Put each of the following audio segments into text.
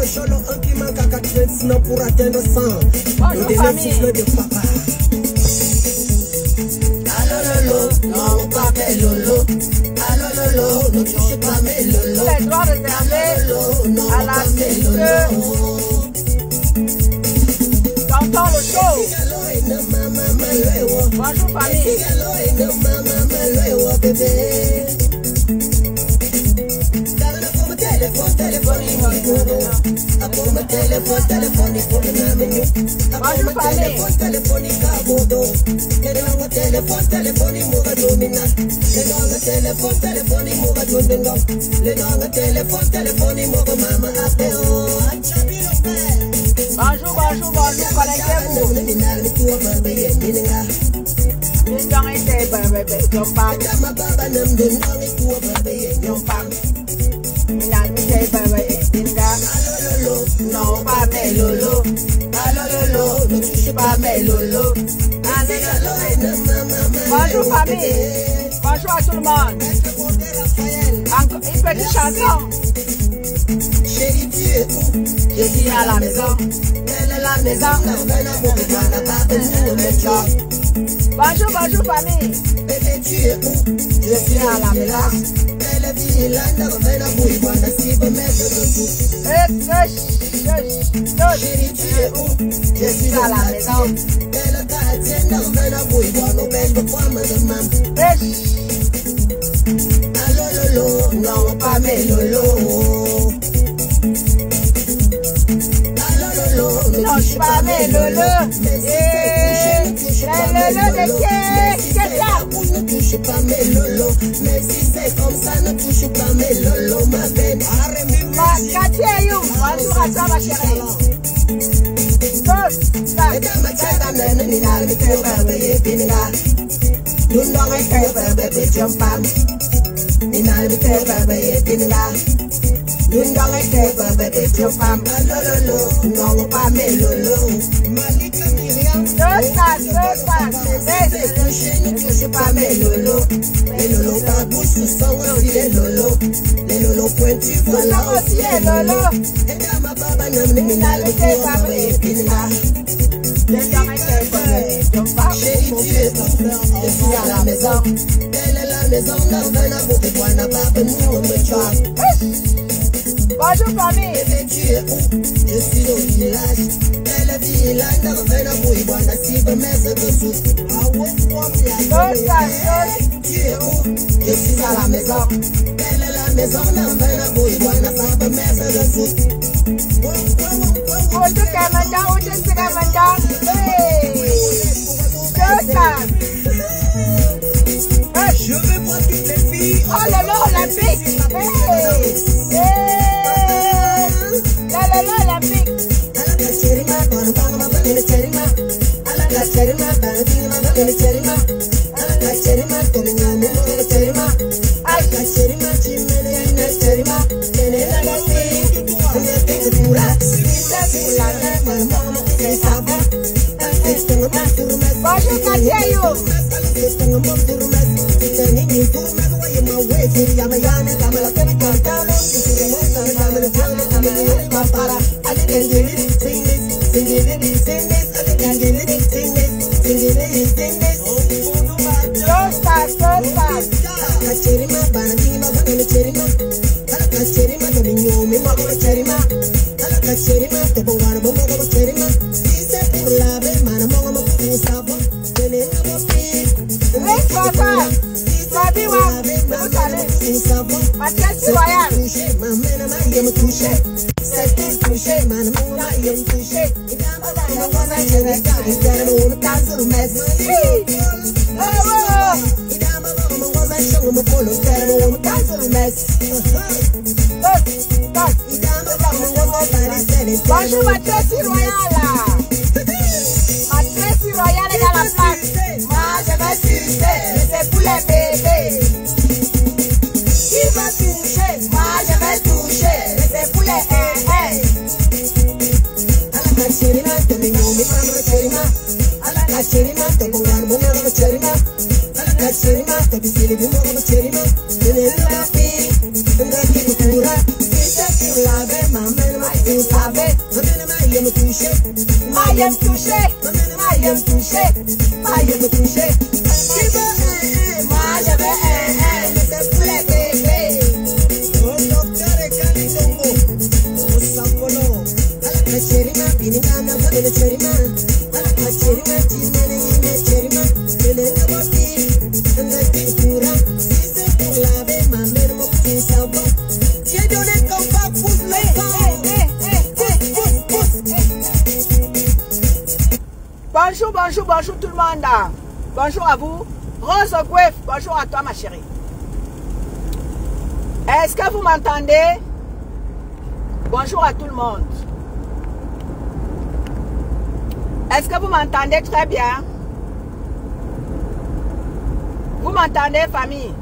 cholo un qui manque à 4 pour atteindre 100. Bonjour famille. De papa. Allo lolo, non pas mes lolo. Allo lolo, ne touche pas mes lolo. Les droits réservés à la musique. J'entends le show. Bonjour famille. Bonjour, connectez-vous. Non, pas mes lolo. Allo, ne touche pas mes lolo. Bonjour famille. Bonjour à tout le monde. Encore une petite chanson. Chérie, tu es où? Je suis à la maison. Elle est la maison. Bonjour famille. Bébé, tu es où? Je suis à la maison. Elle vit là, chérie, tu es où? Je suis à la maison. Allo lolo, non pas mes lolo. Allo lolo, Non, je suis pas mes lolo. Les lolo de qui? Qu'est-ce que ne touche pas mes lolo. Mais si c'est comme ça, ne touche pas mes lolo, ma belle. Bonjour à toi ma chérie. Bonjour famille. Je suis au village. Elle vit là, tu es où? Je suis à la maison. Elle est la maison, je veux voir toutes les filles. Oh là là, olympique. Bonjour ma Tracy Royale. Ma Tracy Royale est dans la place. Moi je vais sucer, mais c'est pour les bébés. Qui va toucher? Moi je vais toucher, mais c'est pour les vous savez. Maïe me toucher. Maïe me toucher. Maïe me toucher. Maïe me toucher. Moi je veux c'est pour les bébés. Oh docteur Kani Dongo. Oh Sampolo. Ala cherima biningana bele cherima. Ala cherima tinene yine cherima. Bele boti. Anda pintura. C'est pour laver ma mère mon petit savon. J'ai donné comme pas pousse le vent. Bonjour, bonjour, bonjour tout le monde. Bonjour à vous. Rose Guef, bonjour à toi ma chérie. Est-ce que vous m'entendez? Bonjour à tout le monde. Est-ce que vous m'entendez très bien? Vous m'entendez, famille?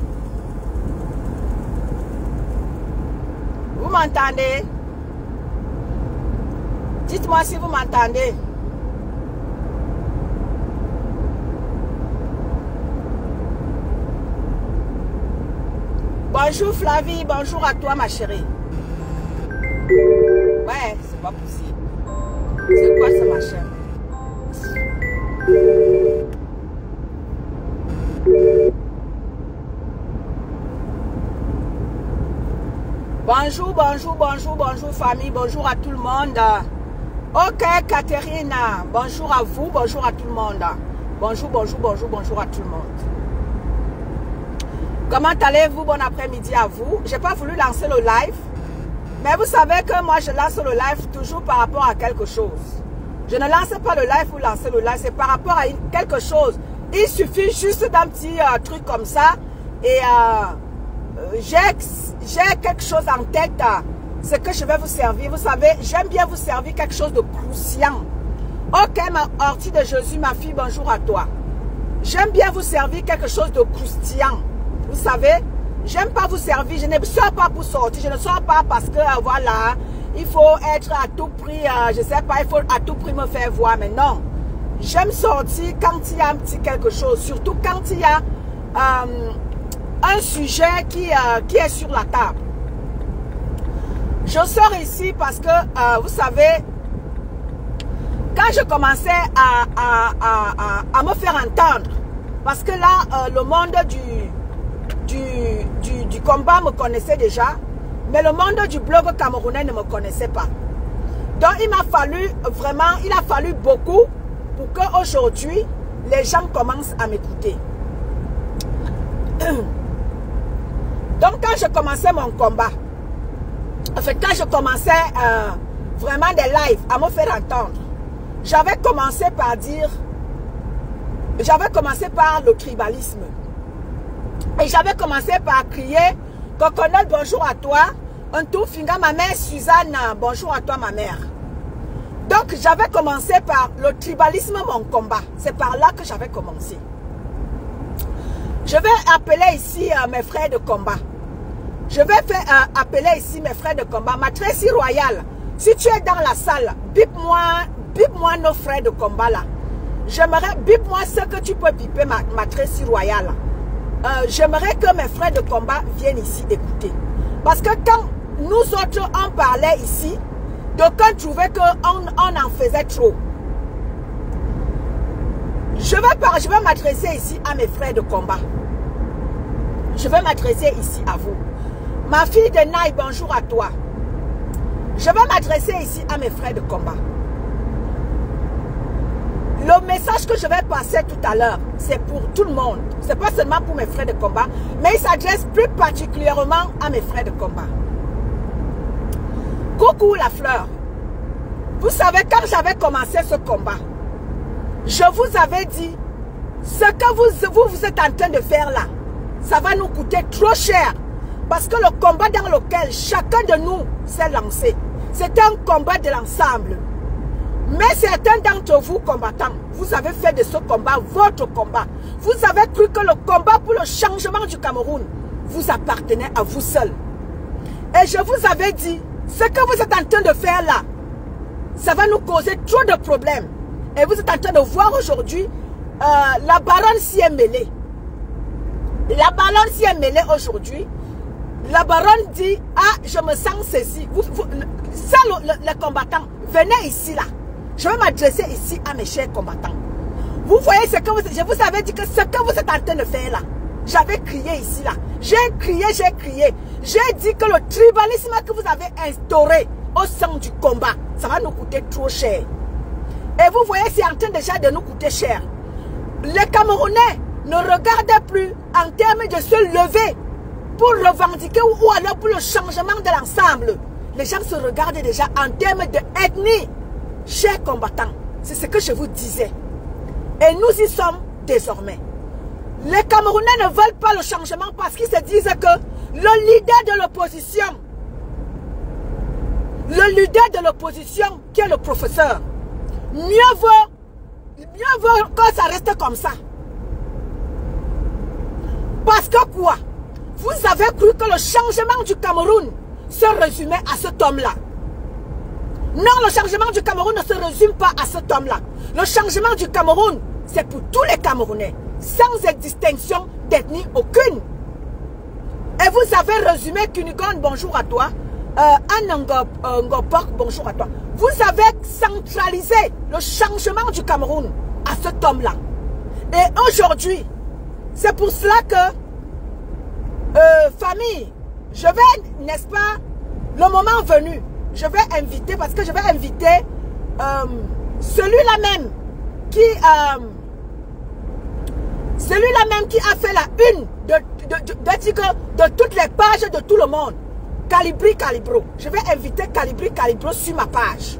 Vous m'entendez? Dites-moi si vous m'entendez. Bonjour Flavie, bonjour à toi ma chérie. Ouais, c'est pas possible. C'est quoi ce machin? Bonjour, bonjour, bonjour, bonjour famille, bonjour à tout le monde. Ok, Catherine, bonjour à vous, bonjour à tout le monde. Bonjour, bonjour, bonjour, bonjour à tout le monde. Comment allez-vous? Bon après-midi à vous. J'ai pas voulu lancer le live, mais vous savez que moi je lance le live toujours par rapport à quelque chose. Je ne lance pas le live pour lancer le live, c'est par rapport à quelque chose. Il suffit juste d'un petit truc comme ça et j'ai quelque chose en tête, ce que je vais vous servir. Vous savez, j'aime bien vous servir quelque chose de croustillant. Ok, ma ortie de Jésus, ma fille, bonjour à toi. J'aime bien vous servir quelque chose de croustillant. Vous savez, j'aime pas vous servir, je ne sors pas pour sortir, je ne sors pas parce que, voilà, il faut être à tout prix, je sais pas, il faut à tout prix me faire voir, mais non. J'aime sortir quand il y a un petit quelque chose, surtout quand il y a un sujet qui est sur la table. Je sors ici parce que, vous savez, quand je commençais à me faire entendre, parce que là, le monde du combat me connaissait déjà, mais le monde du blog camerounais ne me connaissait pas. Donc il m'a fallu vraiment, il a fallu beaucoup pour qu'aujourd'hui les gens commencent à m'écouter. Donc quand je commençais mon combat, en fait quand je commençais vraiment des lives à me faire entendre, j'avais commencé par le tribalisme. Et j'avais commencé par crier « Coconut, bonjour à toi. Un tout finga, ma mère Suzanne, bonjour à toi ma mère. » Donc j'avais commencé par le tribalisme, mon combat. C'est par là que j'avais commencé. Je vais appeler ici mes frères de combat. Je vais appeler ici mes frères de combat. Ma Tracy Royale, si tu es dans la salle, bip-moi nos frères de combat là. J'aimerais, bip-moi ce que tu peux biper ma Tracy Royale. J'aimerais que mes frères de combat viennent ici écouter. Parce que quand nous autres on parlait ici, d'aucuns trouvaient qu'on en faisait trop. Je vais m'adresser ici à mes frères de combat. Je vais m'adresser ici à vous. Ma fille de Naï, bonjour à toi. Je vais m'adresser ici à mes frères de combat. Le message que je vais passer tout à l'heure, c'est pour tout le monde. Ce n'est pas seulement pour mes frères de combat, mais il s'adresse plus particulièrement à mes frères de combat. Coucou la fleur. Vous savez, quand j'avais commencé ce combat, je vous avais dit, ce que vous êtes en train de faire là, ça va nous coûter trop cher. Parce que le combat dans lequel chacun de nous s'est lancé, c'est un combat de l'ensemble. Mais certains d'entre vous, combattants, vous avez fait de ce combat votre combat. Vous avez cru que le combat pour le changement du Cameroun vous appartenait à vous seul. Et je vous avais dit, ce que vous êtes en train de faire là, ça va nous causer trop de problèmes. Et vous êtes en train de voir aujourd'hui, la baronne s'y est mêlée. La baronne s'y est mêlée aujourd'hui. La baronne dit, ah, je me sens ceci. Ça, les combattants, venez ici, là. Je vais m'adresser ici à mes chers combattants. Vous voyez ce que je vous avais dit que ce que vous êtes en train de faire, là. J'avais crié ici, là. J'ai crié, j'ai crié. J'ai dit que le tribalisme que vous avez instauré au sein du combat, ça va nous coûter trop cher. Et vous voyez, c'est en train déjà de nous coûter cher. Les Camerounais ne regardent plus en termes de se lever pour revendiquer ou alors pour le changement de l'ensemble. Les gens se regardent déjà en termes d'ethnie. Chers combattants, c'est ce que je vous disais. Et nous y sommes désormais. Les Camerounais ne veulent pas le changement parce qu'ils se disent que le leader de l'opposition, qui est le professeur, mieux vaut que ça reste comme ça. Parce que quoi? Vous avez cru que le changement du Cameroun se résumait à cet homme-là. Non, le changement du Cameroun ne se résume pas à cet homme-là. Le changement du Cameroun, c'est pour tous les Camerounais, sans distinction d'ethnie aucune. Et vous avez résumé Kunigon, bonjour à toi. Ngopok, bonjour à toi. Vous avez centralisé le changement du Cameroun à cet homme-là. Et aujourd'hui, c'est pour cela que, famille, je vais, n'est-ce pas, le moment venu, je vais inviter, parce que je vais inviter celui-là même qui a fait la une de toutes les pages de tout le monde. Calibri Calibro. Je vais inviter Calibri Calibro sur ma page.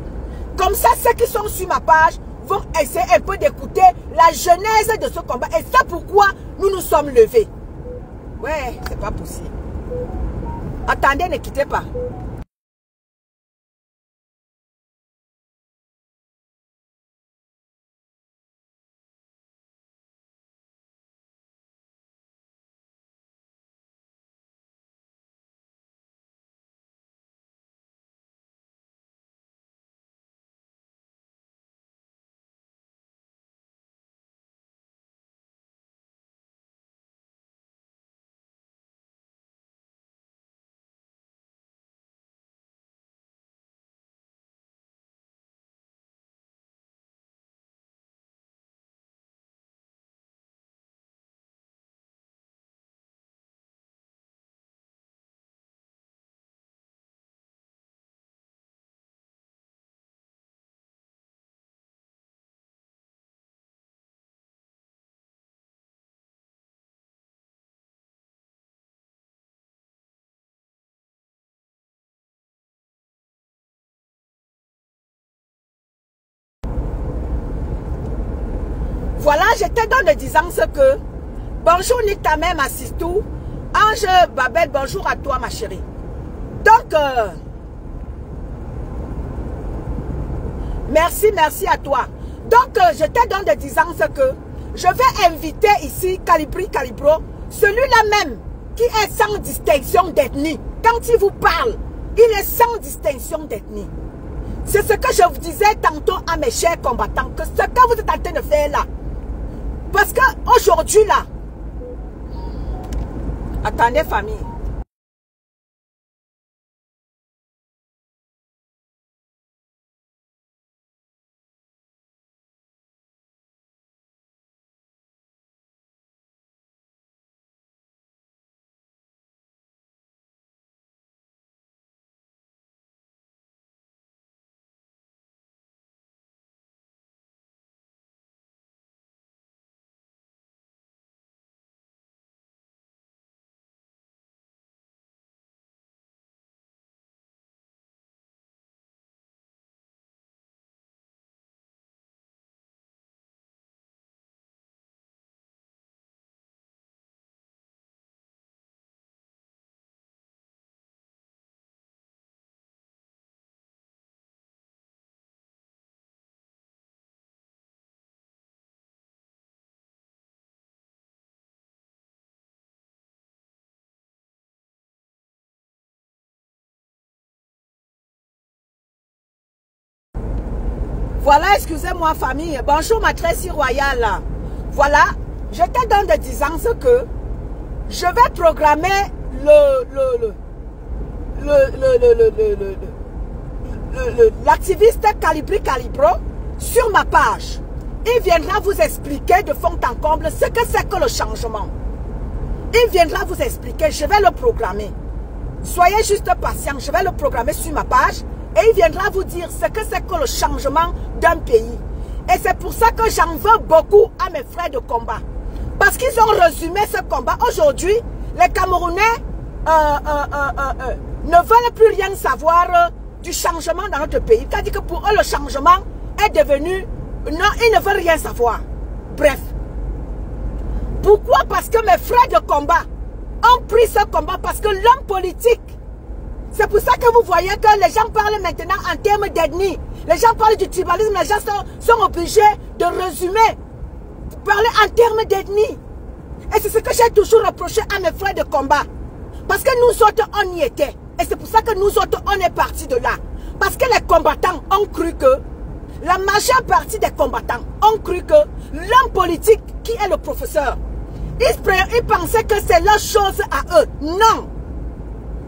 Comme ça, ceux qui sont sur ma page vont essayer un peu d'écouter la genèse de ce combat. Et c'est pourquoi nous nous sommes levés. Ouais, c'est pas possible. Attendez, ne quittez pas. Voilà, j'étais dans le disant ce que bonjour Nita même Assistou, Ange Babel, bonjour à toi ma chérie. Donc, merci à toi. Donc, j'étais dans le disant ce que je vais inviter ici Calibri Calibro, celui-là même qui est sans distinction d'ethnie. Quand il vous parle, il est sans distinction d'ethnie. C'est ce que je vous disais tantôt à mes chers combattants, que ce que vous êtes en train de faire là, parce qu'aujourd'hui là, attendez famille. Voilà, excusez-moi famille. Bonjour ma Tracy royale. Voilà, j'étais dans des disant que je vais programmer l'activiste Calibri Calibro sur ma page. Il viendra vous expliquer de fond en comble ce que c'est que le changement. Il viendra vous expliquer, je vais le programmer. Soyez juste patient, je vais le programmer sur ma page et il viendra vous dire ce que c'est que le changement d'un pays. Et c'est pour ça que j'en veux beaucoup à mes frères de combat. Parce qu'ils ont résumé ce combat. Aujourd'hui, les Camerounais ne veulent plus rien savoir du changement dans notre pays. C'est-à-dire que pour eux, le changement est devenu... Non, ils ne veulent rien savoir. Bref. Pourquoi? Parce que mes frères de combat ont pris ce combat. Parce que l'homme politique, c'est pour ça que vous voyez que les gens parlent maintenant en termes d'ethnie. Les gens parlent du tribalisme. Les gens sont obligés de résumer. Parler en termes d'ethnie. Et c'est ce que j'ai toujours reproché à mes frères de combat. Parce que nous autres, on y était. Et c'est pour ça que nous autres, on est partis de là. Parce que les combattants ont cru que, la majeure partie des combattants ont cru que l'homme politique qui est le professeur, ils pensaient que c'est leur chose à eux. Non.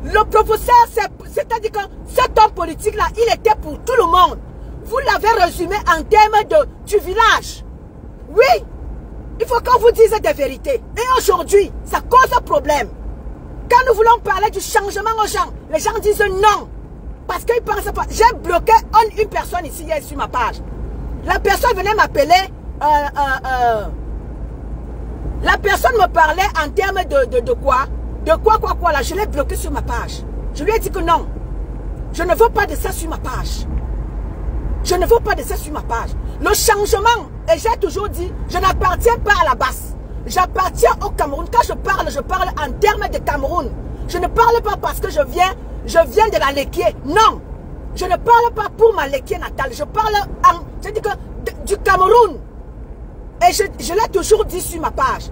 Le professeur, c'est-à-dire que cet homme politique-là, il était pour tout le monde. Vous l'avez résumé en termes du village. Oui. Il faut qu'on vous dise des vérités. Et aujourd'hui, ça cause un problème. Quand nous voulons parler du changement aux gens, les gens disent non. Parce qu'ils ne pensent pas. J'ai bloqué une personne ici hier sur ma page. La personne venait m'appeler. La personne me parlait en termes de quoi? De quoi là. Je l'ai bloqué sur ma page. Je lui ai dit que non. Je ne veux pas de ça sur ma page. Je ne veux pas de ça sur ma page. Le changement, et j'ai toujours dit, je n'appartiens pas à la basse. J'appartiens au Cameroun. Quand je parle en termes de Cameroun. Je ne parle pas parce que je viens de la Léquier. Non. Je ne parle pas pour ma Léquier natale. Je parle du Cameroun. Et je l'ai toujours dit sur ma page.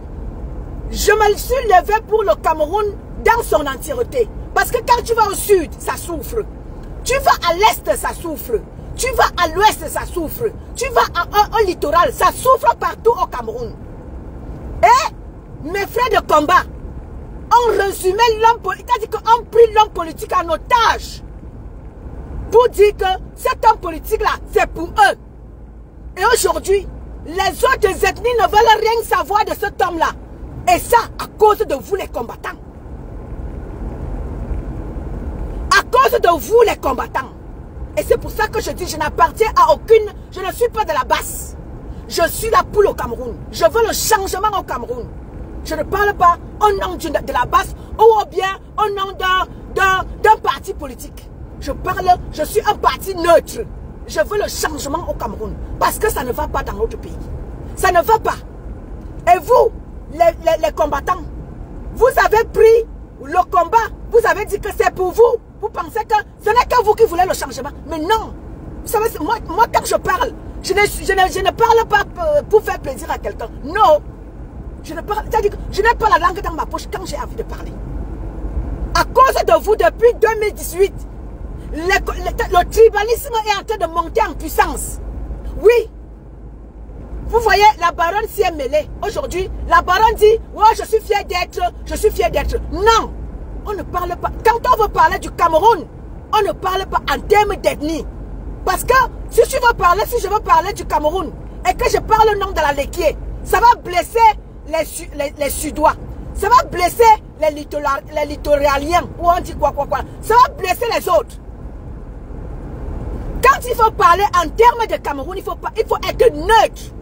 Je me suis levé pour le Cameroun dans son entièreté. Parce que quand tu vas au sud, ça souffre. Tu vas à l'est, ça souffre. Tu vas à l'ouest, ça souffre. Tu vas au littoral, ça souffre partout au Cameroun. Et mes frères de combat ont résumé l'homme politique, c'est-à-dire qu'on pris l'homme politique en otage pour dire que cet homme politique-là, c'est pour eux. Et aujourd'hui, les autres ethnies ne veulent rien savoir de cet homme-là. Et ça, à cause de vous les combattants. À cause de vous les combattants. Et c'est pour ça que je dis, je n'appartiens à aucune, je ne suis pas de la basse. Je suis là pour le Cameroun. Je veux le changement au Cameroun. Je ne parle pas au nom de la basse ou bien au nom d'un parti politique. Je suis un parti neutre. Je veux le changement au Cameroun. Parce que ça ne va pas dans notre pays. Ça ne va pas. Et vous, les combattants, vous avez pris le combat. Vous avez dit que c'est pour vous. Vous pensez que ce n'est que vous qui voulez le changement. Mais non. Vous savez, moi quand je parle, je ne parle pas pour faire plaisir à quelqu'un. Non. Je n'ai pas la langue dans ma poche quand j'ai envie de parler. À cause de vous, depuis 2018, le tribalisme est en train de monter en puissance. Oui. Vous voyez, la baronne s'y est mêlée. Aujourd'hui, la baronne dit, oh, je suis fier d'être. Non. On ne parle pas. Quand on veut parler du Cameroun, on ne parle pas en termes d'ethnie. Parce que si je veux parler du Cameroun et que je parle le nom de la Léquier, ça va blesser les Sudois. Ça va blesser les littoraliens. Ou on dit quoi. Ça va blesser les autres. Quand il faut parler en termes de Cameroun, il faut être neutre.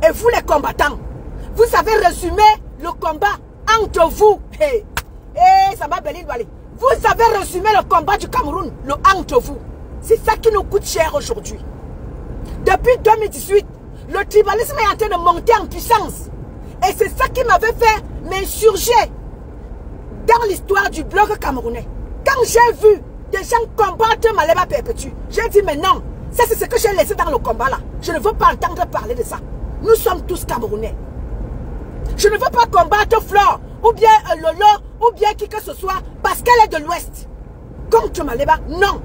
Et vous les combattants, vous avez résumé le combat entre vous. Ça m'a béni d'aller. Vous avez résumé le combat du Cameroun, le entre vous. C'est ça qui nous coûte cher aujourd'hui. Depuis 2018, le tribalisme est en train de monter en puissance. Et c'est ça qui m'avait fait m'insurger dans l'histoire du bloc camerounais. Quand j'ai vu des gens combattre Maléba Perpétue, j'ai dit mais non, ça c'est ce que j'ai laissé dans le combat là. Je ne veux pas entendre parler de ça. Nous sommes tous Camerounais. Je ne veux pas combattre Flore, ou bien Lolo, ou bien qui que ce soit, parce qu'elle est de l'Ouest. Contre Maléba, non.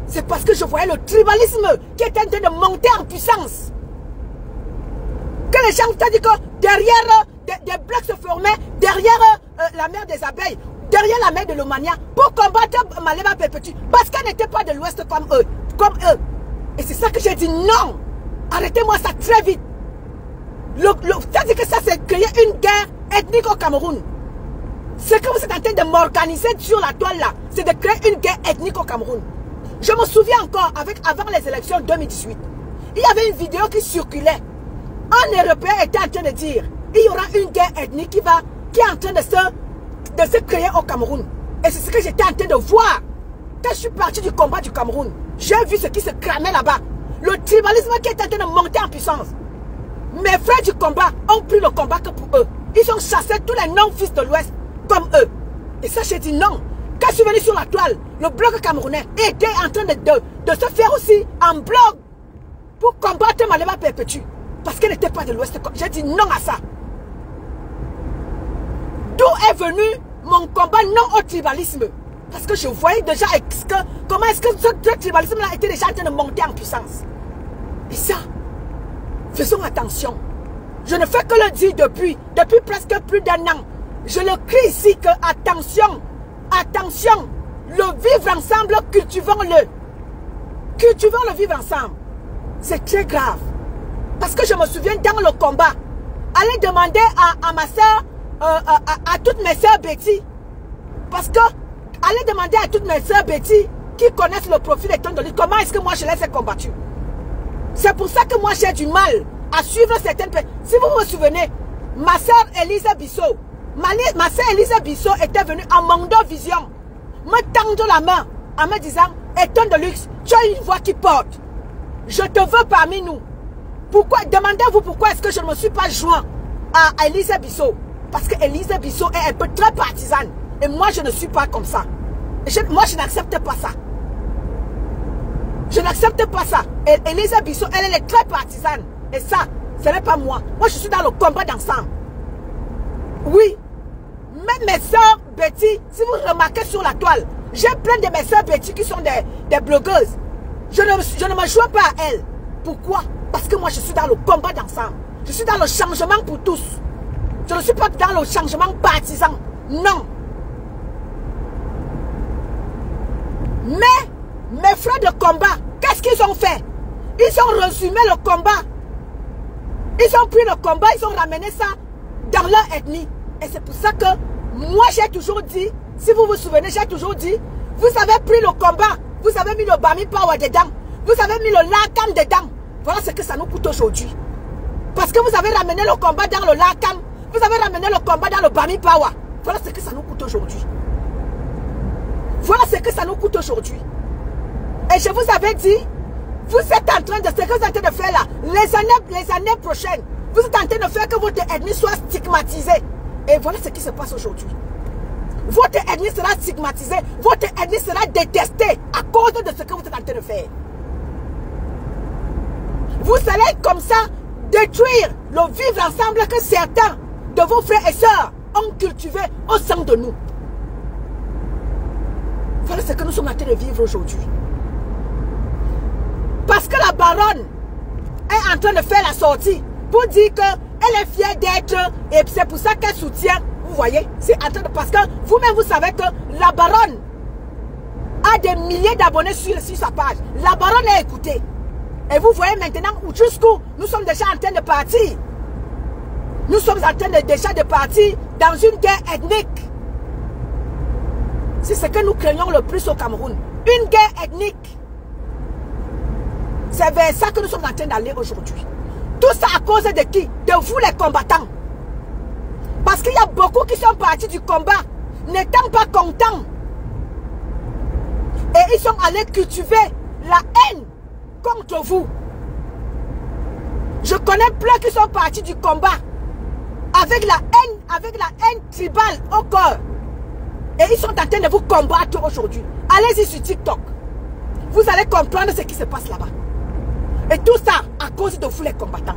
C'est parce que je voyais le tribalisme qui est en train de monter en puissance. Que les gens, c'est-à-dire que derrière des blocs se formaient, derrière la mère des abeilles, derrière la mère de l'Omania, pour combattre Malema Perpétue, parce qu'elle n'était pas de l'Ouest comme eux. Et c'est ça que j'ai dit, non, arrêtez-moi ça très vite. C'est-à-dire que ça, c'est créer une guerre ethnique au Cameroun. Ce que vous êtes en train de m'organiser sur la toile là, c'est de créer une guerre ethnique au Cameroun. Je me souviens encore, avant les élections 2018, il y avait une vidéo qui circulait. Un Européen était en train de dire, il y aura une guerre ethnique qui est en train de se créer au Cameroun. Et c'est ce que j'étais en train de voir. Quand je suis parti du combat du Cameroun, j'ai vu ce qui se cramait là-bas. Le tribalisme qui est en train de monter en puissance. Mes frères du combat ont pris le combat que pour eux. Ils ont chassé tous les non-fils de l'Ouest comme eux. Et ça, j'ai dit non. Quand je suis venu sur la toile, le bloc camerounais était en train de se faire aussi en bloc pour combattre Malema Perpétue. Parce qu'elle n'était pas de l'Ouest. J'ai dit non à ça. D'où est venu mon combat non au tribalisme? Parce que je voyais déjà comment est-ce que ce tribalisme-là était déjà en train de monter en puissance. Et ça, faisons attention. Je ne fais que le dire depuis presque plus d'un an. Je le crie ici que attention, attention, le vivre ensemble, cultivons-le. Cultivons le vivre ensemble. C'est très grave. Parce que je me souviens dans le combat, aller demander à ma soeur, à toutes mes soeurs Betty, parce que aller demander à toutes mes soeurs Betty qui connaissent le profil et temps de lui, comment est-ce que moi je les ai combattus. C'est pour ça que moi j'ai du mal à suivre certaines personnes. Si vous me souvenez, ma soeur Elisa Bissot, ma soeur Elisa Bissot était venue en Mondo Vision me tendre la main en me disant, étonne de luxe, tu as une voix qui porte. Je te veux parmi nous. Pourquoi? Demandez-vous pourquoi est-ce que je ne me suis pas joint à Elisa Bissot. Parce que Elisa Bissot est un peu très partisane. Et moi, je ne suis pas comme ça. Moi, je n'accepte pas ça. Je n'accepte pas ça. Et Elisa Bissot, elle est très partisane. Et ça, ce n'est pas moi. Moi, je suis dans le combat d'ensemble. Oui. Même mes soeurs Betty, si vous remarquez sur la toile, j'ai plein de mes soeurs Betty qui sont des blogueuses. Je ne me joins pas à elles. Pourquoi? Parce que moi, je suis dans le combat d'ensemble. Je suis dans le changement pour tous. Je ne suis pas dans le changement partisan. Non. Mais, mes frères de combat, qu'est-ce qu'ils ont fait? Ils ont résumé le combat. Ils ont pris le combat, ils ont ramené ça dans leur ethnie. Et c'est pour ça que moi, j'ai toujours dit, si vous vous souvenez, j'ai toujours dit, vous avez pris le combat, vous avez mis le Bami Power dedans, vous avez mis le Lakam dedans. Voilà ce que ça nous coûte aujourd'hui. Parce que vous avez ramené le combat dans le Lakam, vous avez ramené le combat dans le Bami Power. Voilà ce que ça nous coûte aujourd'hui. Voilà ce que ça nous coûte aujourd'hui. Et je vous avais dit, vous êtes en train de, ce que vous êtes en train de faire là, les années prochaines, vous êtes en train de faire que votre ethnie soit stigmatisée. Et voilà ce qui se passe aujourd'hui. Votre ethnie sera stigmatisée, votre ethnie sera détestée à cause de ce que vous êtes en train de faire. Vous allez comme ça détruire le vivre ensemble que certains de vos frères et sœurs ont cultivé au sein de nous. Voilà ce que nous sommes en train de vivre aujourd'hui. Parce que la baronne est en train de faire la sortie pour dire qu'elle est fière d'être, et c'est pour ça qu'elle soutient. Vous voyez, c'est en train de, parce que vous-même vous savez que la baronne a des milliers d'abonnés sur sa page. La baronne est écoutée. Et vous voyez maintenant jusqu'où nous sommes déjà en train de partir. Nous sommes en train déjà de partir dans une guerre ethnique. C'est ce que nous craignons le plus au Cameroun. Une guerre ethnique. C'est vers ça que nous sommes en train d'aller aujourd'hui. Tout ça à cause de qui? De vous les combattants. Parce qu'il y a beaucoup qui sont partis du combat, n'étant pas contents. Et ils sont allés cultiver la haine contre vous. Je connais plein qui sont partis du combat avec la haine tribale au corps. Et ils sont en train de vous combattre aujourd'hui. Allez-y sur TikTok. Vous allez comprendre ce qui se passe là-bas. Et tout ça à cause de vous les combattants.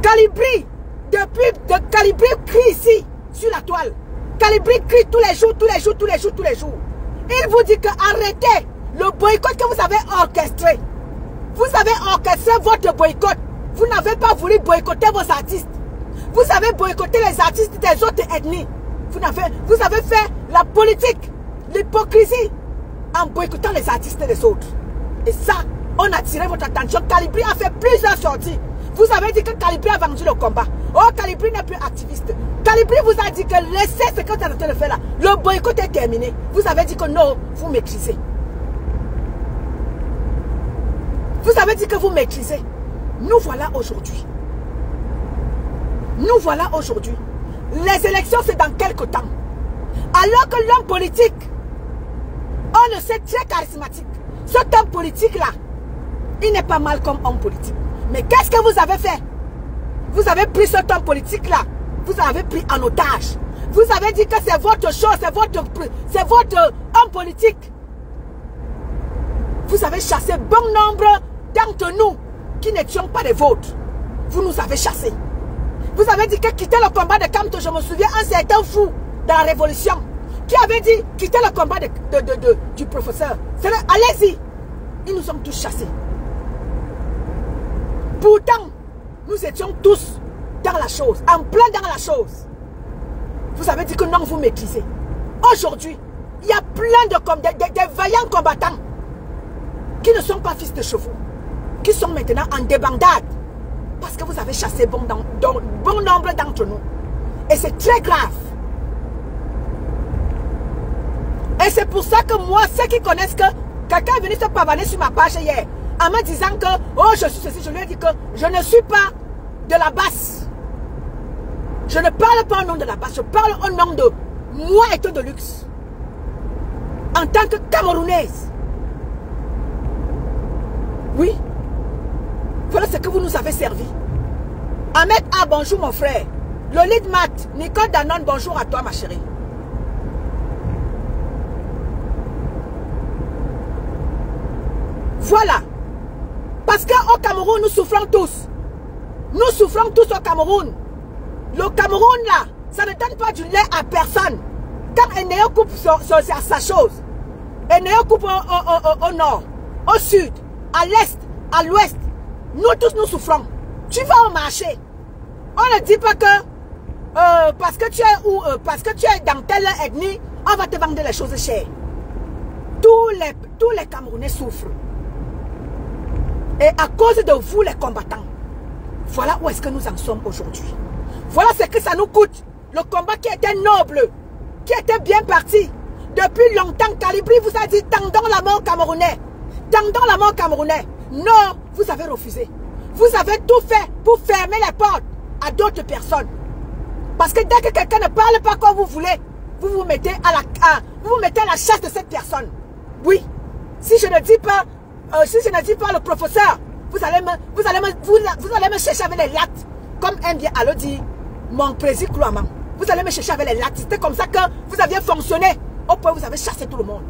Calibri, Calibri crie ici, sur la toile. Calibri crie tous les jours, tous les jours, tous les jours, tous les jours. Il vous dit que arrêtez le boycott que vous avez orchestré. Vous avez orchestré votre boycott. Vous n'avez pas voulu boycotter vos artistes. Vous avez boycotté les artistes des autres ethnies. Vous avez fait la politique, l'hypocrisie en boycottant les artistes des autres. Et ça, on a tiré votre attention. Calibri a fait plusieurs sorties. Vous avez dit que Calibri a vendu le combat. Oh, Calibri n'est plus activiste. Calibri vous a dit que laissez ce que vous êtes en train de faire là. Le boycott est terminé. Vous avez dit que non, vous maîtrisez. Vous avez dit que vous maîtrisez. Nous voilà aujourd'hui. Nous voilà aujourd'hui. Les élections, c'est dans quelques temps. Alors que l'homme politique, on le sait, très charismatique. Cet homme politique-là, il n'est pas mal comme homme politique. Mais qu'est-ce que vous avez fait? Vous avez pris cet homme politique-là, vous avez pris en otage. Vous avez dit que c'est votre chose, c'est votre homme politique. Vous avez chassé bon nombre d'entre nous qui n'étions pas des vôtres. Vous nous avez chassés. Vous avez dit que quitter le combat de Kamto, je me souviens, un certain fou de la révolution qui avait dit quitter le combat du professeur. Allez-y. Ils nous ont tous chassés. Pourtant, nous étions tous dans la chose, en plein dans la chose. Vous avez dit que non, vous maîtrisez. Aujourd'hui, il y a plein de vaillants combattants qui ne sont pas fils de chevaux, qui sont maintenant en débandade. Parce que vous avez chassé bon nombre d'entre nous. Et c'est très grave. Et c'est pour ça que moi, ceux qui connaissent que quelqu'un est venu se pavaner sur ma page hier, en me disant que, oh, je suis ceci, je lui ai dit que je ne suis pas de la basse. Je ne parle pas au nom de la basse, je parle au nom de moi, étant de luxe. En tant que Camerounaise. Oui. Voilà ce que vous nous avez servi. Ahmed A, bonjour mon frère. Lolite Mat, Nicole Danone, bonjour à toi ma chérie. Voilà. Parce qu'au Cameroun, nous souffrons tous. Nous souffrons tous au Cameroun. Le Cameroun là, ça ne donne pas du lait à personne. Quand Eneo coupe sa chose, Eneo coupe au nord, au sud, à l'est, à l'ouest, nous tous nous souffrons. Tu vas au marché. On ne dit pas que parce que tu es dans telle ethnie, on va te vendre les choses chères. Tous les Camerounais souffrent. Et à cause de vous les combattants, voilà où est-ce que nous en sommes aujourd'hui. Voilà ce que ça nous coûte. Le combat qui était noble, qui était bien parti. Depuis longtemps, Calibri vous a dit tendons la main aux Camerounais. Tendons la main aux Camerounais. Non, vous avez refusé. Vous avez tout fait pour fermer les portes à d'autres personnes. Parce que dès que quelqu'un ne parle pas comme vous voulez, vous vous mettez à la chasse de cette personne. Oui. Si je ne dis pas le professeur, vous allez me chercher avec les lattes. Comme aime bien alors dit mon président Klouaman. Vous allez me chercher avec les lattes. C'était comme ça que vous aviez fonctionné. Au point où vous avez chassé tout le monde.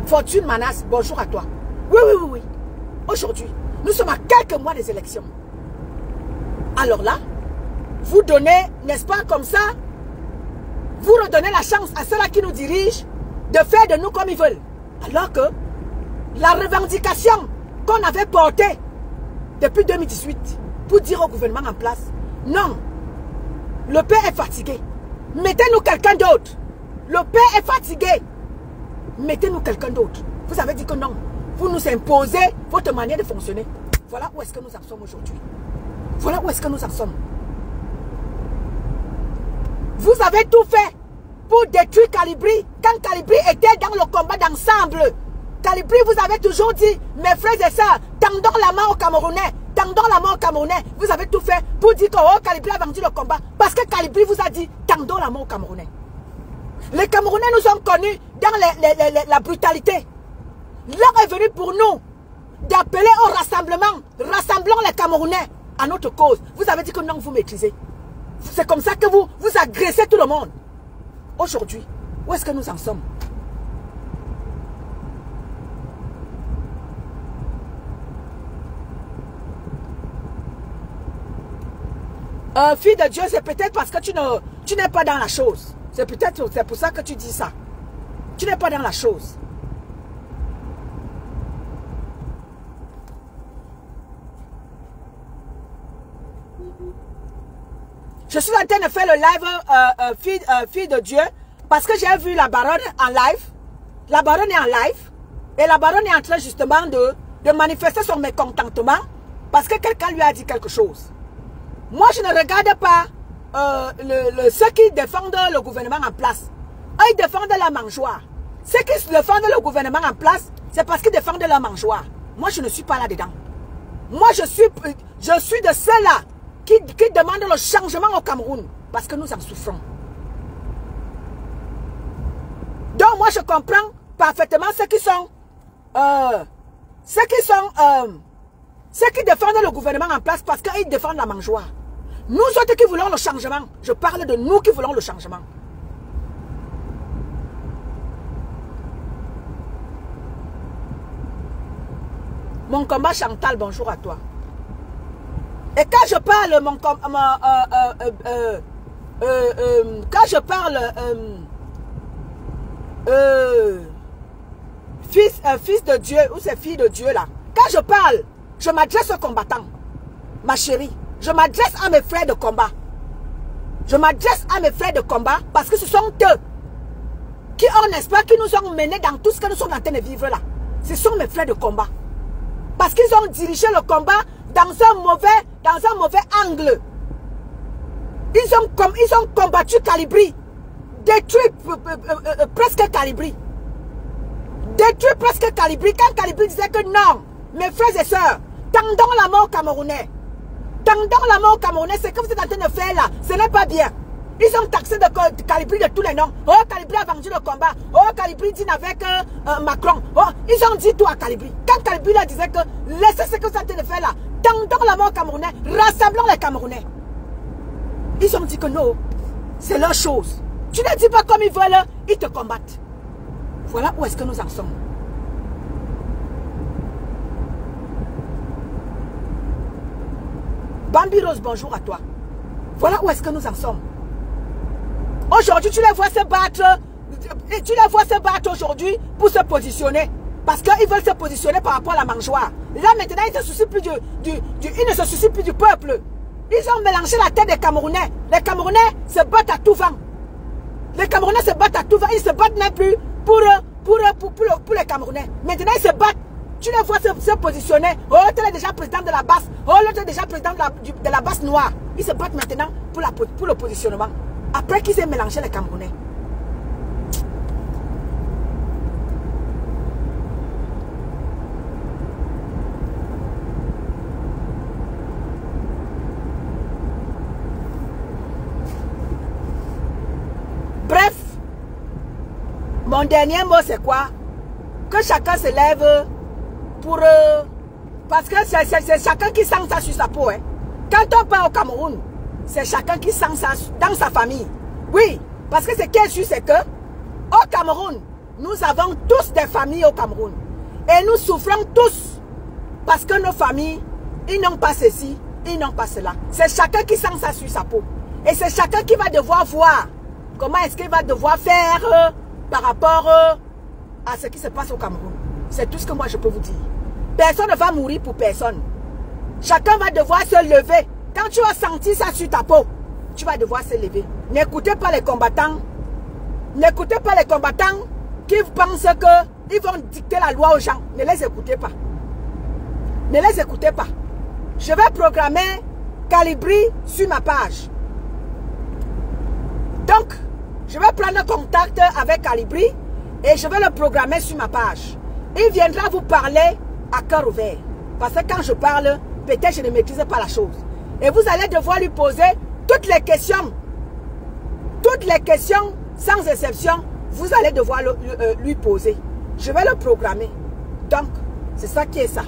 Fortune Manas, bonjour à toi. Oui. Aujourd'hui, nous sommes à quelques mois des élections. Alors là, vous donnez, n'est-ce pas comme ça, vous redonnez la chance à ceux-là qui nous dirigent de faire de nous comme ils veulent. Alors que la revendication qu'on avait portée depuis 2018 pour dire au gouvernement en place, non, le père est fatigué. Mettez-nous quelqu'un d'autre. Le père est fatigué. Mettez-nous quelqu'un d'autre. Vous avez dit que non. Vous nous imposez votre manière de fonctionner. Voilà où est-ce que nous en sommes aujourd'hui. Voilà où est-ce que nous en sommes. Vous avez tout fait pour détruire Calibri. Quand Calibri était dans le combat d'ensemble. Calibri vous avez toujours dit, mes frères et sœurs, tendons la main aux Camerounais. Tendons la main aux Camerounais. Vous avez tout fait pour dire que oh, Calibri a vendu le combat. Parce que Calibri vous a dit, tendons la main aux Camerounais. Les Camerounais nous ont connus dans la brutalité. L'heure est venue pour nous d'appeler au rassemblement. Rassemblons les Camerounais à notre cause. Vous avez dit que non, vous maîtrisez. C'est comme ça que vous agressez tout le monde. Aujourd'hui, où est-ce que nous en sommes? Fille de Dieu, c'est peut-être parce que tu n'es pas dans la chose. C'est pour ça que tu dis ça. Tu n'es pas dans la chose. Je suis en train de faire le live fille de Dieu parce que j'ai vu la baronne en live. La baronne est en live et la baronne est en train justement de manifester son mécontentement parce que quelqu'un lui a dit quelque chose. Moi, je ne regarde pas ceux qui défendent le gouvernement en place. Eux, ils défendent la mangeoire. Ceux qui défendent le gouvernement en place, c'est parce qu'ils défendent la mangeoire. Moi, je ne suis pas là-dedans. Moi, je suis de ceux-là qui demandent le changement au Cameroun parce que nous en souffrons. Donc, moi, je comprends parfaitement ceux qui défendent le gouvernement en place parce qu'ils défendent la mangeoire. Nous autres qui voulons le changement, je parle de nous qui voulons le changement. Mon combat Chantal, bonjour à toi. Et quand je parle, quand je parle, fils de Dieu, ou c'est fille de Dieu là, quand je parle, je m'adresse aux combattants, ma chérie. Je m'adresse à mes frères de combat. Je m'adresse à mes frères de combat parce que ce sont eux qui ont, n'est-ce pas, qui nous ont menés dans tout ce que nous sommes en train de vivre là. Ce sont mes frères de combat. Parce qu'ils ont dirigé le combat dans un mauvais angle. Ils ont combattu Calibri. Détruit presque Calibri. Détruit presque Calibri. Quand Calibri disait que non, mes frères et sœurs, tendons la main aux Camerounais. Tendons la main aux Camerounais, ce que vous êtes en train de faire là, ce n'est pas bien. Ils ont taxé de Calibri de tous les noms. Oh, Calibri a vendu le combat. Oh, Calibri dîne avec Macron. Oh, ils ont dit tout à Calibri. Quand Calibri là disait que laissez ce que vous êtes en train de faire là, tendons la main aux Camerounais, rassemblons les Camerounais. Ils ont dit que non, c'est leur chose. Tu ne dis pas comme ils veulent, ils te combattent. Voilà où est-ce que nous en sommes. Bambi Rose, bonjour à toi. Voilà où est-ce que nous en sommes. Aujourd'hui, tu les vois se battre aujourd'hui pour se positionner. Parce qu'ils veulent se positionner par rapport à la mangeoire. Là, maintenant, ils ne se soucient plus ils ne se soucient plus du peuple. Ils ont mélangé la tête des Camerounais. Les Camerounais se battent à tout vent. Les Camerounais se battent à tout vent. Ils se battent même plus pour les Camerounais. Maintenant, ils se battent. Tu les vois se positionner. Oh, tu es déjà président de la basse. Oh, l'autre est déjà président de la basse noire. Ils se battent maintenant pour le positionnement. Après qu'ils aient mélangé les Camerounais. Bref, mon dernier mot c'est quoi? Que chacun se lève pour... parce que c'est chacun qui sent ça sur sa peau. Hein. Quand on part au Cameroun, c'est chacun qui sent ça dans sa famille. Oui, parce que ce qui est sûr, c'est que au Cameroun, nous avons tous des familles au Cameroun. Et nous souffrons tous parce que nos familles, ils n'ont pas ceci, ils n'ont pas cela. C'est chacun qui sent ça sur sa peau. Et c'est chacun qui va devoir voir comment est-ce qu'il va devoir faire par rapport à ce qui se passe au Cameroun. C'est tout ce que moi je peux vous dire. Personne ne va mourir pour personne. Chacun va devoir se lever. Quand tu as senti ça sur ta peau, tu vas devoir se lever. N'écoutez pas les combattants. N'écoutez pas les combattants qui pensent qu'ils vont dicter la loi aux gens. Ne les écoutez pas. Ne les écoutez pas. Je vais programmer Calibri sur ma page. Donc, je vais prendre contact avec Calibri et je vais le programmer sur ma page. Il viendra vous parler à cœur ouvert. Parce que quand je parle, peut-être je ne maîtrise pas la chose. Et vous allez devoir lui poser toutes les questions. Toutes les questions, sans exception, vous allez devoir lui poser. Je vais le programmer. Donc, c'est ça qui est ça.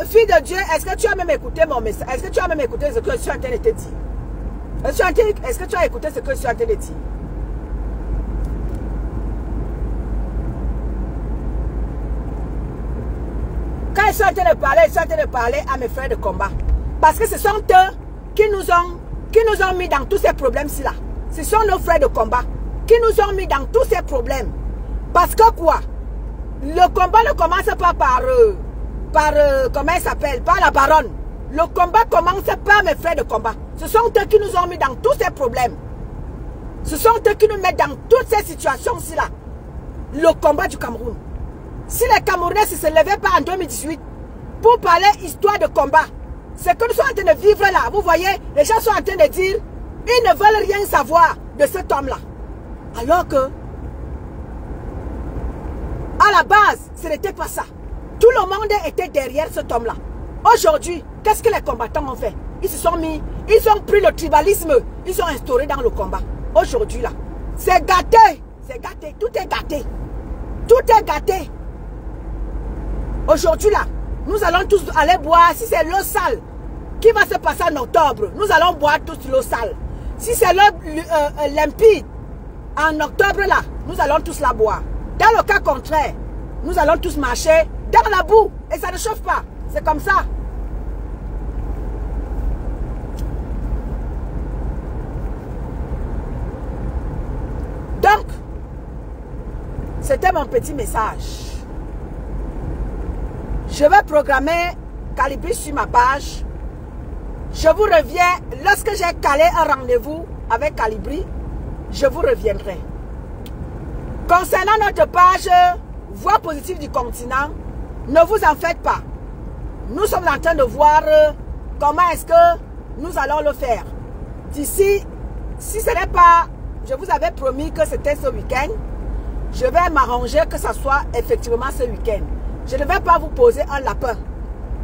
Fille de Dieu, est-ce que tu as même écouté mon message? Est-ce que tu as même écouté ce que je suis en train de te dire? Est-ce que tu as écouté ce que je suis en train de dire? Quand ils sont en train de parler à mes frères de combat. Parce que ce sont eux qui nous ont mis dans tous ces problèmes-ci là. Ce sont nos frères de combat qui nous ont mis dans tous ces problèmes. Parce que quoi? Le combat ne commence pas par comment elle s'appelle, par la baronne. Le combat commence par mes frères de combat. Ce sont eux qui nous ont mis dans tous ces problèmes. Ce sont eux qui nous mettent dans toutes ces situations-ci là. Le combat du Cameroun. Si les Camerounais ne se levaient pas en 2018 pour parler histoire de combat, ce que nous sommes en train de vivre là, vous voyez, les gens sont en train de dire, ils ne veulent rien savoir de cet homme-là. Alors que, à la base, ce n'était pas ça. Tout le monde était derrière cet homme-là. Aujourd'hui, qu'est-ce que les combattants ont fait? Ils se sont mis, ils ont pris le tribalisme, ils ont instauré dans le combat. Aujourd'hui là, c'est gâté, tout est gâté. Tout est gâté. Aujourd'hui là, nous allons tous aller boire, si c'est l'eau sale qui va se passer en octobre, nous allons boire tous l'eau sale. Si c'est l'eau limpide, en octobre là, nous allons tous la boire. Dans le cas contraire, nous allons tous marcher dans la boue et ça ne chauffe pas. C'est comme ça. Donc, c'était mon petit message. Je vais programmer Calibri sur ma page. Je vous reviens lorsque j'ai calé un rendez-vous avec Calibri. Je vous reviendrai. Concernant notre page Voix positive du continent, ne vous en faites pas. Nous sommes en train de voir comment est-ce que nous allons le faire. D'ici, si ce n'est pas, je vous avais promis que c'était ce week-end, je vais m'arranger que ce soit effectivement ce week-end. Je ne vais pas vous poser un lapin.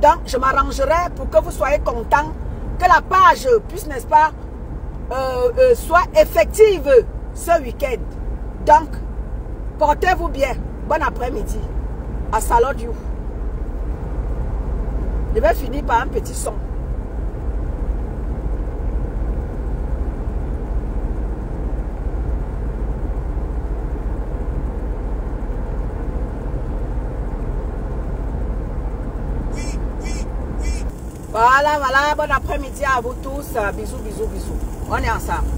Donc, je m'arrangerai pour que vous soyez contents, que la page puisse, n'est-ce pas, soit effective ce week-end. Donc, portez-vous bien. Bon après-midi. À Salodiou. Je vais finir par un petit son. Voilà, bon après-midi à vous tous. Bisous, bisous, bisous. On est ensemble.